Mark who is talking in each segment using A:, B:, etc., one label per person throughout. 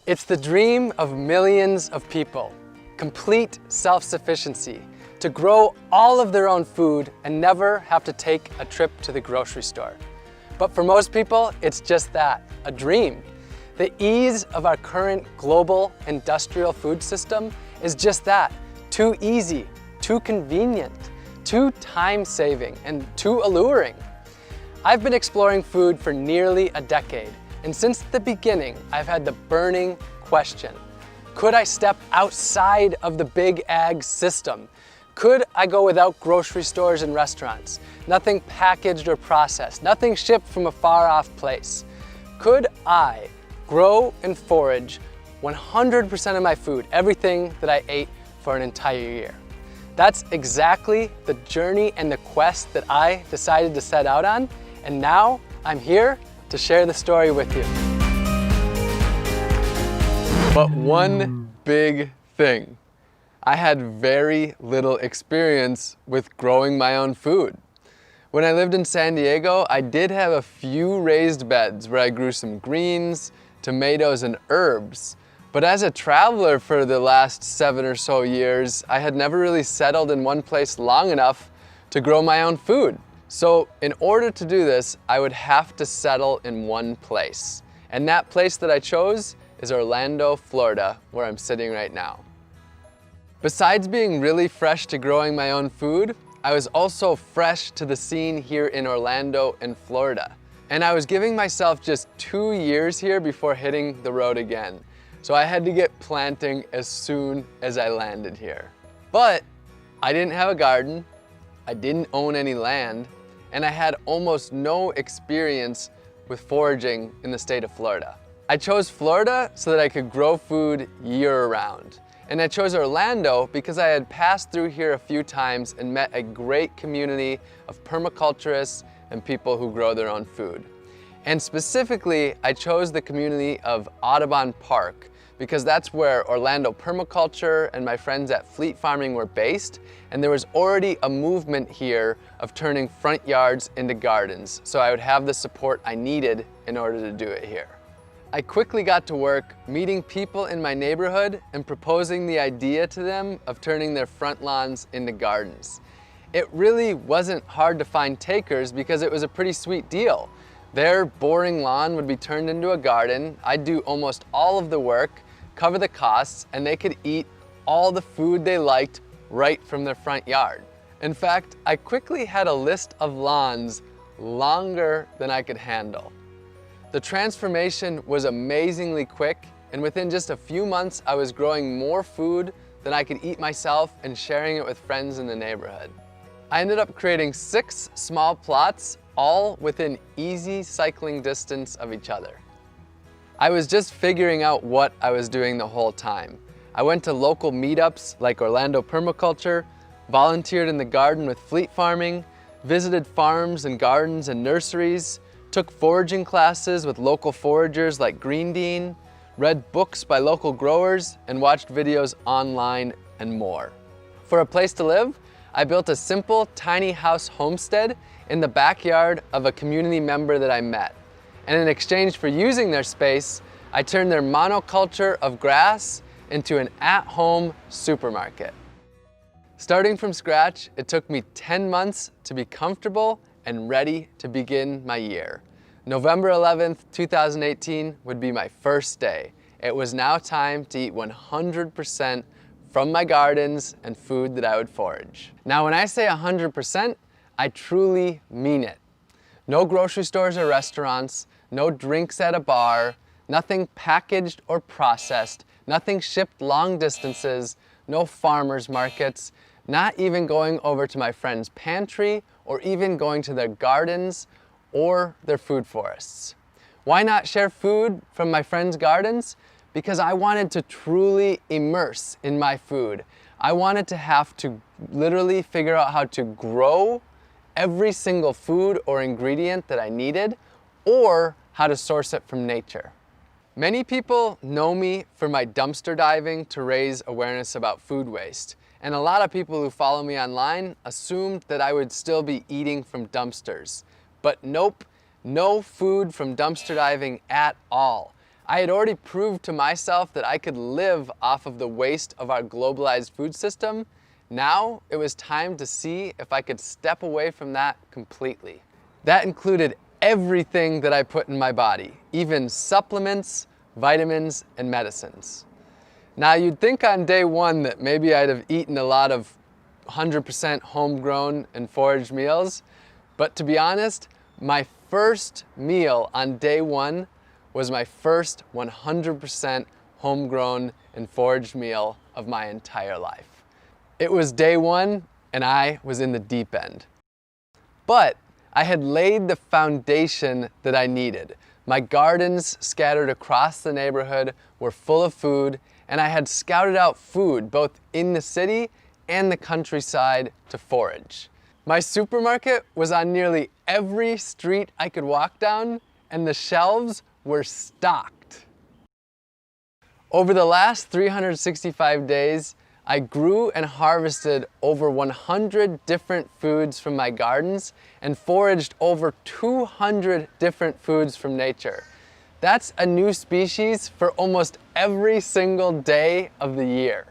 A: It's the dream of millions of people, complete self-sufficiency, to grow all of their own food and never have to take a trip to the grocery store. But for most people, it's just that, a dream. The ease of our current global industrial food system is just that, too easy, too convenient, too time-saving, and too alluring. I've been exploring food for nearly a decade, and since the beginning, I've had the burning question: could I step outside of the big ag system? Could I go without grocery stores and restaurants? Nothing packaged or processed, nothing shipped from a far-off place. Could I grow and forage 100% of my food, everything that I ate for an entire year? That's exactly the journey and the quest that I decided to set out on, and now I'm here to share the story with you. But one big thing. I had very little experience with growing my own food. When I lived in San Diego, I did have a few raised beds where I grew some greens, tomatoes, and herbs. But as a traveler for the last 7 or so years, I had never really settled in one place long enough to grow my own food. So in order to do this, I would have to settle in one place. And that place that I chose is Orlando, Florida, where I'm sitting right now. Besides being really fresh to growing my own food, I was also fresh to the scene here in Orlando and Florida. And I was giving myself just 2 years here before hitting the road again. So I had to get planting as soon as I landed here. But I didn't have a garden, I didn't own any land, and I had almost no experience with foraging in the state of Florida. I chose Florida so that I could grow food year-round. And I chose Orlando because I had passed through here a few times and met a great community of permaculturists and people who grow their own food. And specifically, I chose the community of Audubon Park because that's where Orlando Permaculture and my friends at Fleet Farming were based, and there was already a movement here of turning front yards into gardens, so I would have the support I needed in order to do it here. I quickly got to work meeting people in my neighborhood and proposing the idea to them of turning their front lawns into gardens. It really wasn't hard to find takers because it was a pretty sweet deal. Their boring lawn would be turned into a garden, I'd do almost all of the work, cover the costs, and they could eat all the food they liked right from their front yard. In fact, I quickly had a list of lawns longer than I could handle. The transformation was amazingly quick, and within just a few months, I was growing more food than I could eat myself and sharing it with friends in the neighborhood. I ended up creating 6 small plots, all within easy cycling distance of each other. I was just figuring out what I was doing the whole time. I went to local meetups like Orlando Permaculture, volunteered in the garden with Fleet Farming, visited farms and gardens and nurseries, took foraging classes with local foragers like Green Dean, read books by local growers, and watched videos online and more. For a place to live, I built a simple tiny house homestead in the backyard of a community member that I met. And in exchange for using their space, I turned their monoculture of grass into an at-home supermarket. Starting from scratch, it took me 10 months to be comfortable and ready to begin my year. November 11th, 2018 would be my first day. It was now time to eat 100% from my gardens and food that I would forage. Now, when I say 100%, I truly mean it. No grocery stores or restaurants, no drinks at a bar, nothing packaged or processed, nothing shipped long distances, no farmers markets, not even going over to my friend's pantry or even going to their gardens or their food forests. Why not share food from my friends' gardens? Because I wanted to truly immerse in my food. I wanted to have to literally figure out how to grow every single food or ingredient that I needed, or how to source it from nature. Many people know me for my dumpster diving to raise awareness about food waste. And a lot of people who follow me online assumed that I would still be eating from dumpsters. But nope, no food from dumpster diving at all. I had already proved to myself that I could live off of the waste of our globalized food system. Now it was time to see if I could step away from that completely. That included everything that I put in my body, even supplements, vitamins, and medicines. Now you'd think on day one that maybe I'd have eaten a lot of 100% homegrown and foraged meals, but to be honest, my first meal on day one was my first 100% homegrown and foraged meal of my entire life. It was day one and I was in the deep end. But I had laid the foundation that I needed. My gardens scattered across the neighborhood were full of food, and I had scouted out food both in the city and the countryside to forage. My supermarket was on nearly every street I could walk down, and the shelves were stocked. Over the last 365 days, I grew and harvested over 100 different foods from my gardens and foraged over 200 different foods from nature. That's a new species for almost every single day of the year.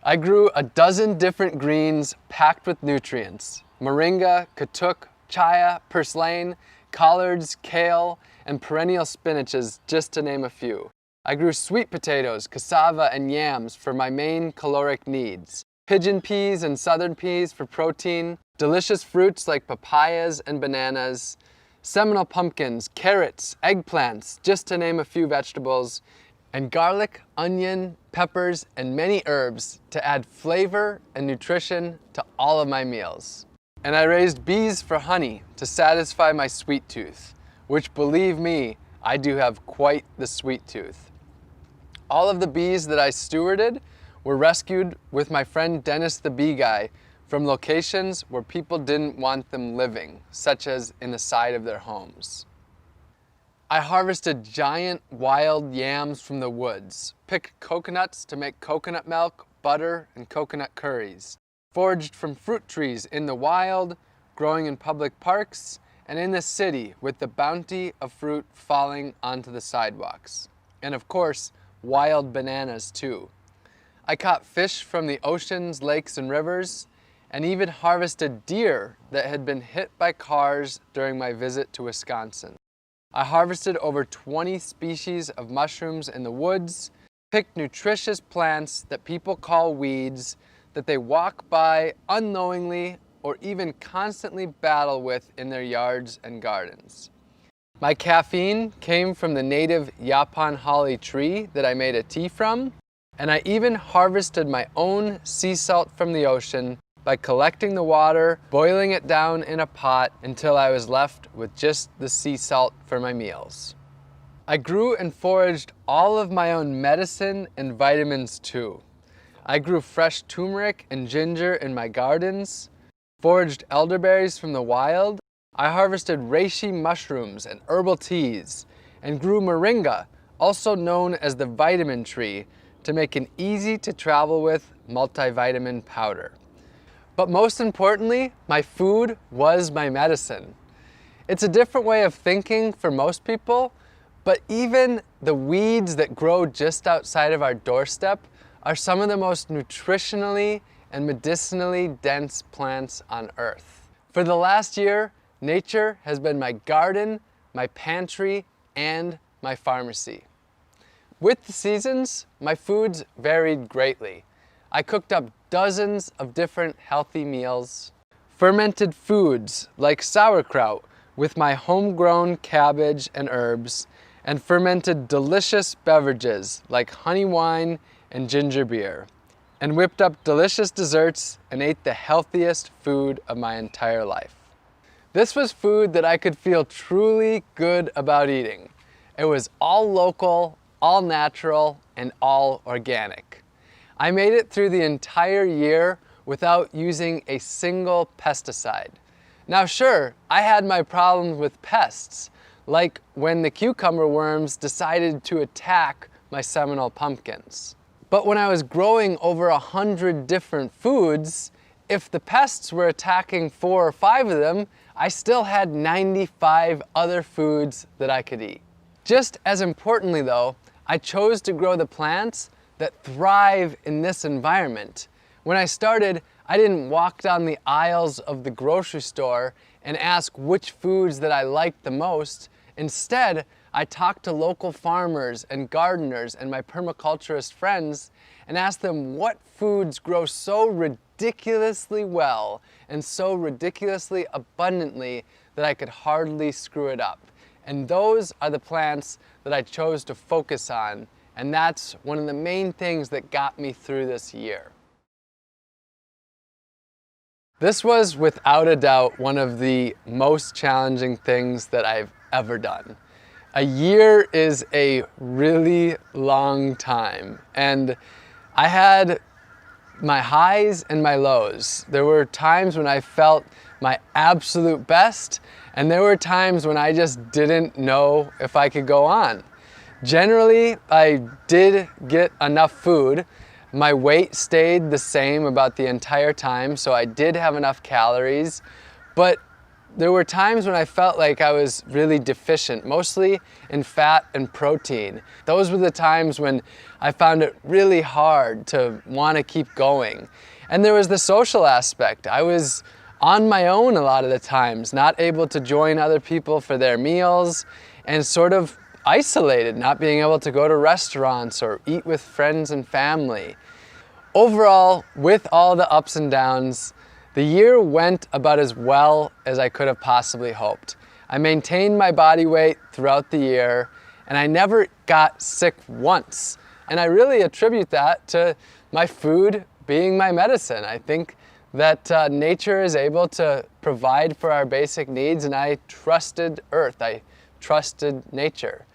A: I grew a dozen different greens packed with nutrients: moringa, katuk, chaya, purslane, collards, kale, and perennial spinaches, just to name a few. I grew sweet potatoes, cassava, and yams for my main caloric needs, pigeon peas and southern peas for protein, delicious fruits like papayas and bananas, Seminole pumpkins, carrots, eggplants, just to name a few vegetables, and garlic, onion, peppers, and many herbs to add flavor and nutrition to all of my meals. And I raised bees for honey to satisfy my sweet tooth, which, believe me, I do have quite the sweet tooth. All of the bees that I stewarded were rescued with my friend Dennis the Bee Guy from locations where people didn't want them living, such as in the side of their homes. I harvested giant wild yams from the woods, picked coconuts to make coconut milk, butter, and coconut curries, foraged from fruit trees in the wild, growing in public parks, and in the city with the bounty of fruit falling onto the sidewalks. And of course, wild bananas too. I caught fish from the oceans, lakes, and rivers, and even harvested deer that had been hit by cars during my visit to Wisconsin. I harvested over 20 species of mushrooms in the woods, picked nutritious plants that people call weeds that they walk by unknowingly or even constantly battle with in their yards and gardens. My caffeine came from the native Yaupon holly tree that I made a tea from, and I even harvested my own sea salt from the ocean by collecting the water, boiling it down in a pot until I was left with just the sea salt for my meals. I grew and foraged all of my own medicine and vitamins too. I grew fresh turmeric and ginger in my gardens, foraged elderberries from the wild. I harvested reishi mushrooms and herbal teas, and grew moringa, also known as the vitamin tree, to make an easy to travel with multivitamin powder. But most importantly, my food was my medicine. It's a different way of thinking for most people, but even the weeds that grow just outside of our doorstep are some of the most nutritionally and medicinally dense plants on Earth. For the last year, nature has been my garden, my pantry, and my pharmacy. With the seasons, my foods varied greatly. I cooked up dozens of different healthy meals, fermented foods like sauerkraut with my homegrown cabbage and herbs, and fermented delicious beverages like honey wine and ginger beer, and whipped up delicious desserts and ate the healthiest food of my entire life. This was food that I could feel truly good about eating. It was all local, all natural, and all organic. I made it through the entire year without using a single pesticide. Now sure, I had my problems with pests, like when the cucumber worms decided to attack my Seminole pumpkins. But when I was growing over 100 different foods, if the pests were attacking 4 or 5 of them, I still had 95 other foods that I could eat. Just as importantly though, I chose to grow the plants that thrive in this environment. When I started, I didn't walk down the aisles of the grocery store and ask which foods that I liked the most. Instead, I talked to local farmers and gardeners and my permaculturist friends and asked them what foods grow so ridiculously well and so ridiculously abundantly that I could hardly screw it up. And those are the plants that I chose to focus on, and that's one of the main things that got me through this year. This was without a doubt one of the most challenging things that I've ever done. A year is a really long time, and I had my highs and my lows. There were times when I felt my absolute best, and there were times when I just didn't know if I could go on. Generally, I did get enough food. My weight stayed the same about the entire time, so I did have enough calories, but there were times when I felt like I was really deficient, mostly in fat and protein. Those were the times when I found it really hard to want to keep going. And there was the social aspect. I was on my own a lot of the times, not able to join other people for their meals, and sort of isolated, not being able to go to restaurants or eat with friends and family. Overall, with all the ups and downs, the year went about as well as I could have possibly hoped. I maintained my body weight throughout the year, and I never got sick once. And I really attribute that to my food being my medicine. I think that nature is able to provide for our basic needs, and I trusted Earth. I trusted nature.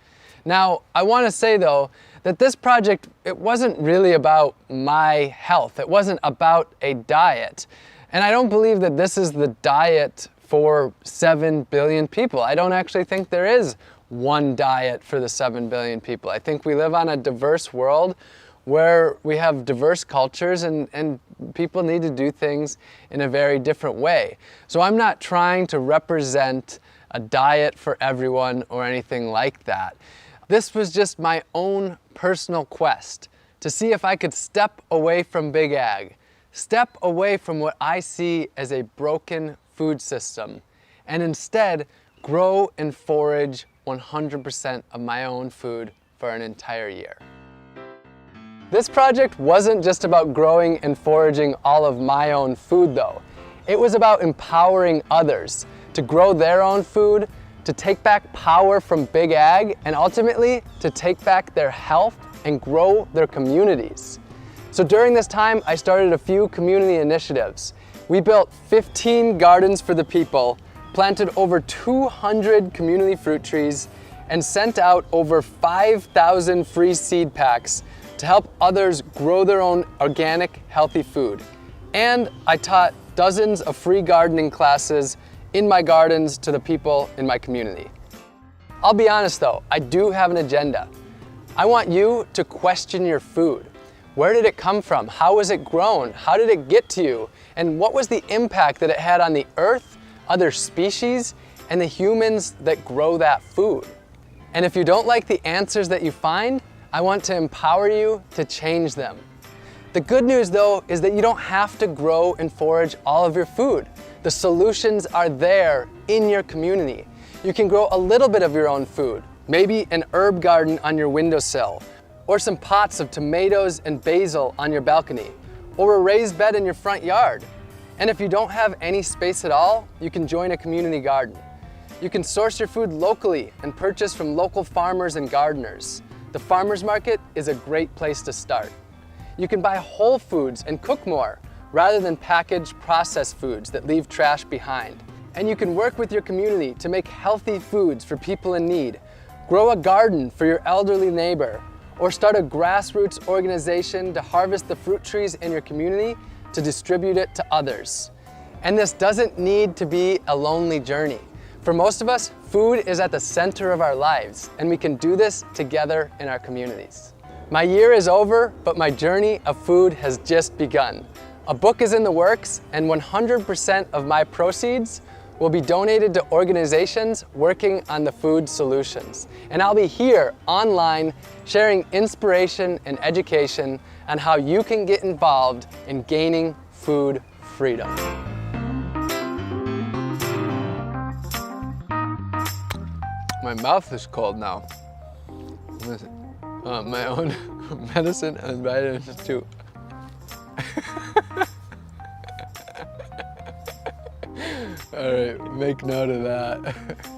A: Now, I want to say though, that this project, it wasn't really about my health. It wasn't about a diet. And I don't believe that this is the diet for 7 billion people. I don't actually think there is one diet for the 7 billion people. I think we live on a diverse world where we have diverse cultures and people need to do things in a very different way. So I'm not trying to represent a diet for everyone or anything like that. This was just my own personal quest to see if I could step away from Big Ag, step away from what I see as a broken food system, and instead grow and forage 100% of my own food for an entire year. This project wasn't just about growing and foraging all of my own food though. It was about empowering others to grow their own food, to take back power from Big Ag, and ultimately to take back their health and grow their communities. So during this time, I started a few community initiatives. We built 15 gardens for the people, planted over 200 community fruit trees, and sent out over 5,000 free seed packs to help others grow their own organic, healthy food. And I taught dozens of free gardening classes in my gardens to the people in my community. I'll be honest though, I do have an agenda. I want you to question your food. Where did it come from? How was it grown? How did it get to you? And what was the impact that it had on the earth, other species, and the humans that grow that food? And if you don't like the answers that you find, I want to empower you to change them. The good news though is that you don't have to grow and forage all of your food. The solutions are there in your community. You can grow a little bit of your own food, maybe an herb garden on your windowsill, or some pots of tomatoes and basil on your balcony, or a raised bed in your front yard. And if you don't have any space at all, you can join a community garden. You can source your food locally and purchase from local farmers and gardeners. The farmers market is a great place to start. You can buy whole foods and cook more, rather than packaged processed foods that leave trash behind. And you can work with your community to make healthy foods for people in need, grow a garden for your elderly neighbor, or start a grassroots organization to harvest the fruit trees in your community to distribute it to others. And this doesn't need to be a lonely journey. For most of us, food is at the center of our lives, and we can do this together in our communities. My year is over, but my journey of food has just begun. A book is in the works, and 100% of my proceeds will be donated to organizations working on the food solutions. And I'll be here online sharing inspiration and education on how you can get involved in gaining food freedom. My mouth is cold now. My own medicine and vitamins too. All right, make note of that.